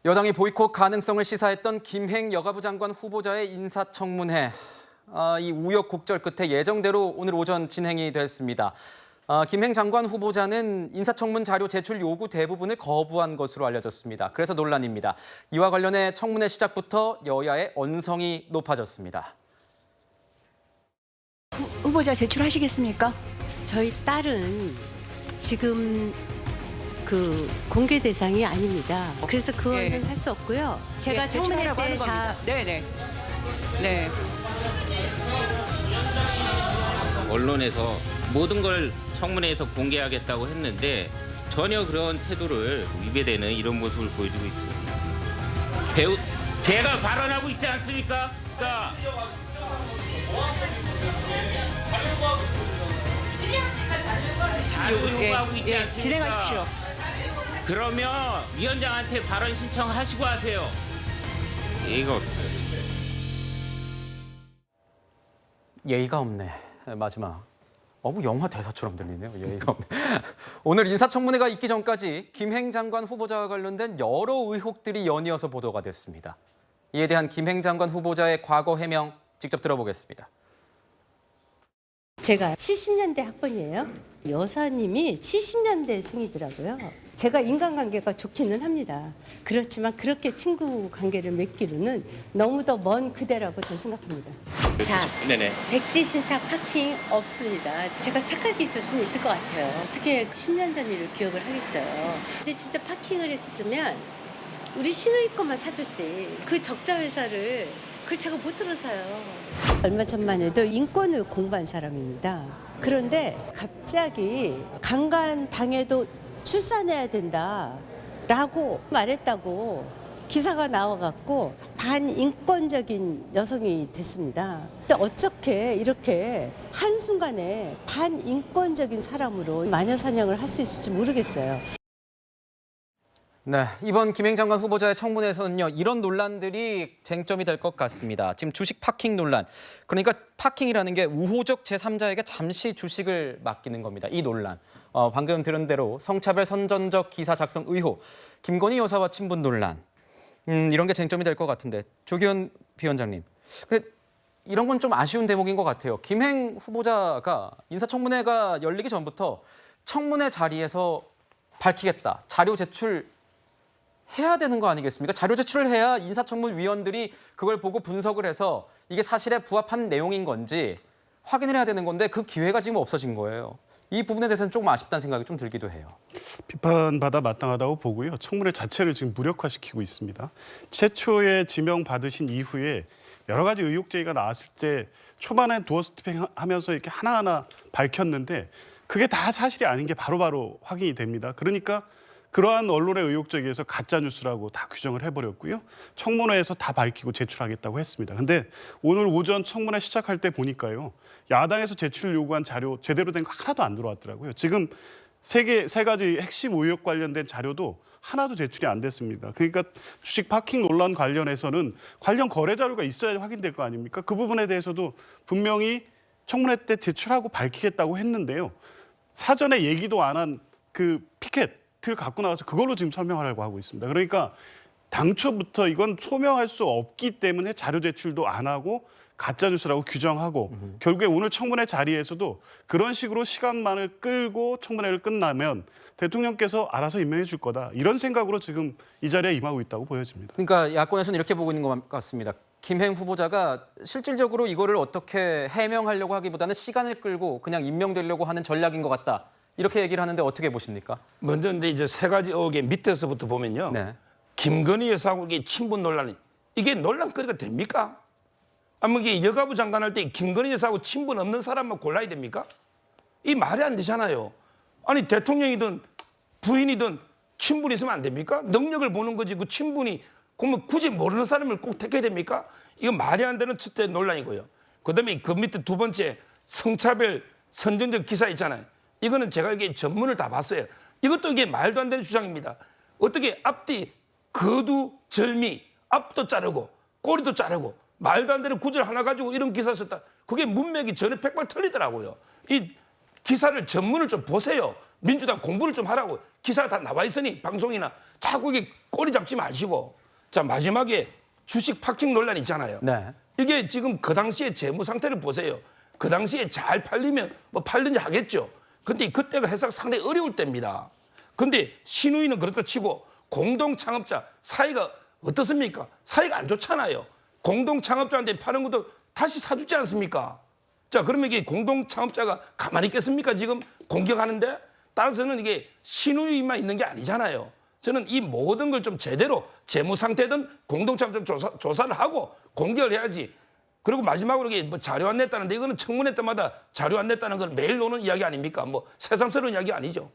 여당이 보이콧 가능성을 시사했던 김행 여가부 장관 후보자의 인사청문회. 이 우여곡절 끝에 예정대로 오늘 오전 진행이 됐습니다. 김행 장관 후보자는 인사청문 자료 제출 요구 대부분을 거부한 것으로 알려졌습니다. 그래서 논란입니다. 이와 관련해 청문회 시작부터 여야의 언성이 높아졌습니다. 후보자 제출하시겠습니까? 저희 딸은 지금 공개 대상이 아닙니다. 그래서 그거는 할 수 없고요. 제가 청문회 때 다 네네. 네. 언론에서 모든 걸 청문회에서 공개하겠다고 했는데 전혀 그런 태도를 위배되는 이런 모습을 보여주고 있습니다. 제가 발언하고 있지 않습니까? 그러니까 자료 요구하고 있지 않습니까? 진행하십시오. 그러면 위원장한테 발언 신청하시고 하세요. 예의가 없어요. 예의가 없네. 마지막. 영화 대사처럼 들리네요. 예의가 없네. 오늘 인사청문회가 있기 전까지 김행 장관 후보자와 관련된 여러 의혹들이 연이어서 보도가 됐습니다. 이에 대한 김행 장관 후보자의 과거 해명 직접 들어보겠습니다. 제가 70년대 학번이에요. 여사님이 70년대 생이더라고요. 제가 인간관계가 좋기는 합니다. 그렇지만 그렇게 친구 관계를 맺기로는 너무도 먼 그대라고 저는 생각합니다. 자, 네네. 백지 신탁 파킹 없습니다. 제가 착각이 있을 수는 있을 것 같아요. 어떻게 10년 전 일을 기억을 하겠어요. 근데 진짜 파킹을 했으면 우리 신우이 것만 사줬지. 그 적자 회사를 그걸 제가 못 들어서요. 얼마 전만 해도 인권을 공부한 사람입니다. 그런데 갑자기 강간 당해도 출산해야 된다라고 말했다고 기사가 나와갖고 반인권적인 여성이 됐습니다. 근데 어떻게 이렇게 한순간에 반인권적인 사람으로 마녀사냥을 할 수 있을지 모르겠어요. 네, 이번 김행 장관 후보자의 청문회에서는요, 이런 논란들이 쟁점이 될 것 같습니다. 지금 주식 파킹 논란. 그러니까 파킹이라는 게 우호적 제3자에게 잠시 주식을 맡기는 겁니다. 이 논란. 방금 들은 대로 성차별 선전적 기사 작성 의혹, 김건희 여사와 친분 논란. 이런 게 쟁점이 될 것 같은데, 조기현 비원장님. 근데 이런 건 좀 아쉬운 대목인 것 같아요. 김행 후보자가 인사청문회가 열리기 전부터 청문회 자리에서 밝히겠다. 자료 제출 해야 되는 거 아니겠습니까? 자료 제출을 해야 인사청문 위원들이 그걸 보고 분석을 해서 이게 사실에 부합한 내용인 건지 확인을 해야 되는 건데 그 기회가 지금 없어진 거예요. 이 부분에 대해서는 조금 아쉽다는 생각이 좀 들기도 해요. 비판받아 마땅하다고 보고요. 청문회 자체를 지금 무력화시키고 있습니다. 최초에 지명 받으신 이후에 여러 가지 의혹 제기가 나왔을 때 초반에 도어 스태핑하면서 이렇게 하나하나 밝혔는데 그게 다 사실이 아닌 게 바로바로 확인이 됩니다. 그러니까 그러한 언론의 의혹 제기에서 가짜 뉴스라고 다 규정을 해버렸고요. 청문회에서 다 밝히고 제출하겠다고 했습니다. 근데 오늘 오전 청문회 시작할 때 보니까요. 야당에서 제출 요구한 자료 제대로 된 거 하나도 안 들어왔더라고요. 지금 세 가지 핵심 의혹 관련된 자료도 하나도 제출이 안 됐습니다. 그러니까 주식 파킹 논란 관련해서는 관련 거래 자료가 있어야 확인될 거 아닙니까? 그 부분에 대해서도 분명히 청문회 때 제출하고 밝히겠다고 했는데요. 사전에 얘기도 안 한 그 피켓을 갖고 나와서 그걸로 지금 설명하려고 하고 있습니다. 그러니까 당초부터 이건 소명할 수 없기 때문에 자료 제출도 안 하고 가짜뉴스라고 규정하고 결국에 오늘 청문회 자리에서도 그런 식으로 시간만을 끌고 청문회를 끝나면 대통령께서 알아서 임명해 줄 거다. 이런 생각으로 지금 이 자리에 임하고 있다고 보여집니다. 그러니까 야권에서는 이렇게 보고 있는 것 같습니다. 김행 후보자가 실질적으로 이거를 어떻게 해명하려고 하기보다는 시간을 끌고 그냥 임명되려고 하는 전략인 것 같다. 이렇게 얘기를 하는데 어떻게 보십니까? 먼저 근데 이제 세 가지 의혹의 밑에서부터 보면요. 네. 김건희 여사하고 이게 친분 논란이 이게 논란거리가 됩니까? 아니면 이게 여가부 장관 할 때 김건희 여사하고 친분 없는 사람만 골라야 됩니까? 이 말이 안 되잖아요. 아니 대통령이든 부인이든 친분이 있으면 안 됩니까? 능력을 보는 거지 그 친분이 그러면 굳이 모르는 사람을 꼭 택해야 됩니까? 이건 말이 안 되는 첫째 논란이고요. 그다음에 그 밑에 두 번째 성차별 선전적 기사 있잖아요. 이거는 제가 이게 전문을 다 봤어요. 이것도 이게 말도 안 되는 주장입니다. 어떻게 앞뒤 거두 절미 앞도 자르고 꼬리도 자르고 말도 안 되는 구절 하나 가지고 이런 기사 썼다. 그게 문맥이 전혀 백발 틀리더라고요. 이 기사를 전문을 좀 보세요. 민주당 공부를 좀 하라고. 기사가 다 나와 있으니 방송이나 자꾸 이게 꼬리 잡지 마시고 자 마지막에 주식 파킹 논란 있잖아요. 네. 이게 지금 그 당시에 재무 상태를 보세요. 그 당시에 잘 팔리면 뭐 팔든지 하겠죠. 근데 그때가 해석 상당히 어려울 때입니다. 근데 신우이는 그렇다 치고 공동 창업자 사이가 어떻습니까? 사이가 안 좋잖아요. 공동 창업자한테 파는 것도 다시 사주지 않습니까? 자, 그러면 이게 공동 창업자가 가만히 있겠습니까? 지금 공격하는데 따라서는 이게 신우이만 있는 게 아니잖아요. 저는 이 모든 걸 좀 제대로 재무 상태든 공동 창업자 조사를 하고 공개를 해야지. 그리고 마지막으로 이게 뭐 자료 안 냈다는데 이거는 청문회 때마다 자료 안 냈다는 건 매일 노는 이야기 아닙니까? 뭐 새삼스러운 이야기 아니죠.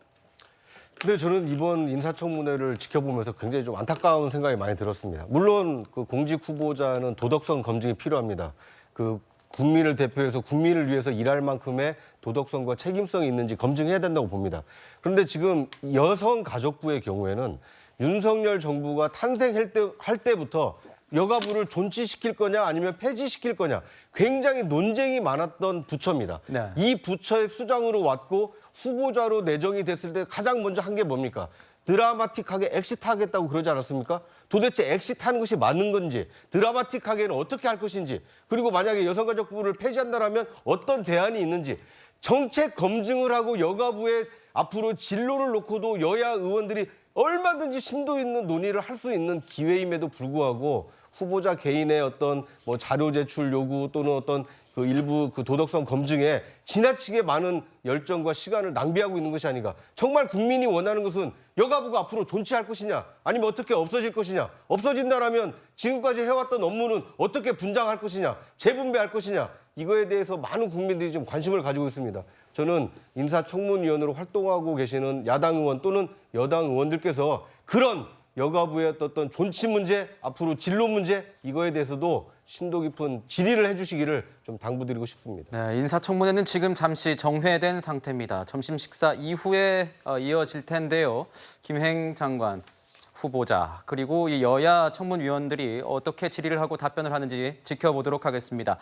근데 저는 이번 인사청문회를 지켜보면서 굉장히 좀 안타까운 생각이 많이 들었습니다. 물론 그 공직 후보자는 도덕성 검증이 필요합니다. 그 국민을 대표해서 국민을 위해서 일할 만큼의 도덕성과 책임성이 있는지 검증해야 된다고 봅니다. 그런데 지금 여성가족부의 경우에는 윤석열 정부가 탄생할 때부터 여가부를 존치시킬 거냐 아니면 폐지시킬 거냐 굉장히 논쟁이 많았던 부처입니다. 네. 이 부처의 수장으로 왔고 후보자로 내정이 됐을 때 가장 먼저 한 게 뭡니까? 드라마틱하게 엑시트하겠다고 그러지 않았습니까? 도대체 엑시트하는 것이 맞는 건지 드라마틱하게는 어떻게 할 것인지 그리고 만약에 여성가족부를 폐지한다면 어떤 대안이 있는지 정책 검증을 하고 여가부의 앞으로 진로를 놓고도 여야 의원들이 얼마든지 심도 있는 논의를 할 수 있는 기회임에도 불구하고 후보자 개인의 어떤 뭐 자료 제출 요구 또는 어떤 그 일부 그 도덕성 검증에 지나치게 많은 열정과 시간을 낭비하고 있는 것이 아닌가. 정말 국민이 원하는 것은 여가부가 앞으로 존치할 것이냐 아니면 어떻게 없어질 것이냐. 없어진다라면 지금까지 해왔던 업무는 어떻게 분장할 것이냐 재분배할 것이냐. 이거에 대해서 많은 국민들이 좀 관심을 가지고 있습니다. 저는 인사청문위원으로 활동하고 계시는 야당 의원 또는 여당 의원들께서 그런 여가부의 어떤 존치 문제, 앞으로 진로 문제 이거에 대해서도 심도 깊은 질의를 해주시기를 좀 당부드리고 싶습니다. 네, 인사청문회는 지금 잠시 정회된 상태입니다. 점심 식사 이후에 이어질 텐데요. 김행 장관 후보자 그리고 이 여야 청문위원들이 어떻게 질의를 하고 답변을 하는지 지켜보도록 하겠습니다.